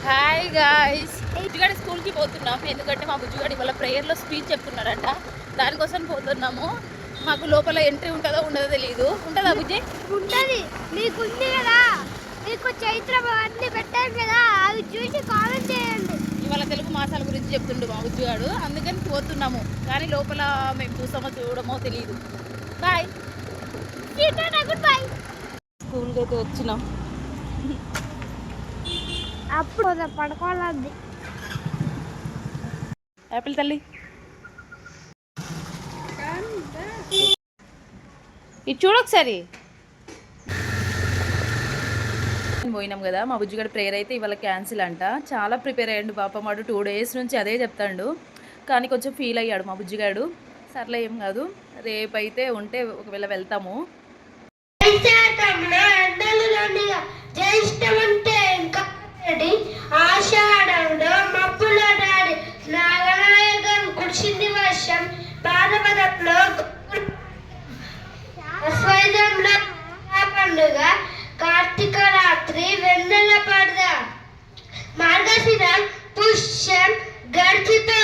Hi guys, బుజ్జిగాడి స్కూల్కి పోతున్నాం. ఎందుకంటే మా బుజ్జిగాడి వాళ్ళ ప్రేయర్లో స్పీచ్ చెప్తున్నారంట. దానికోసం పోతున్నాము. మాకు లోపల ఎంట్రీ ఉంటుందో ఉండదో తెలియదు. ఉంటుందా బుజ్జి? ఉంటుంది. మీకు ఉంది కదా, మీకు చైత్రం అన్ని పెట్టారు కదా, అవి చూసి కామెంట్ చేయండి. ఇవాళ తెలుగు మాసాల గురించి చెప్తుండు మా బుజ్జిగాడు. అందుకని పోతున్నాము. కానీ లోపల మేము చూసామో చూడమో తెలియదు. బాయ్. Good bye. స్కూల్కి అయితే వచ్చినాం. అప్పుడు పడుకోవాలి. యాపిల్ తల్లి ఇది చూడొకసారి. పోయినాం కదా, మా బుజ్జిగాడి ప్రేయర్ అయితే ఇవాళ క్యాన్సిల్ అంట. చాలా ప్రిపేర్ అయ్యాడు పాపం. వాడు 2 days నుంచి అదే చెప్తాడు. కానీ కొంచెం ఫీల్ అయ్యాడు మా బుజ్జిగాడు. సర్లే ఏం కాదు, రేపైతే ఉంటే ఒకవేళ వెళ్తాము. ఆషాఢంలో మబ్బుల దాడి నాగనాయకం కుర్చింది వర్షం భారతలో పండుగ కార్తీక రాత్రి వెన్నెల పడద మార్గశిరం పుష్యం గడిచితో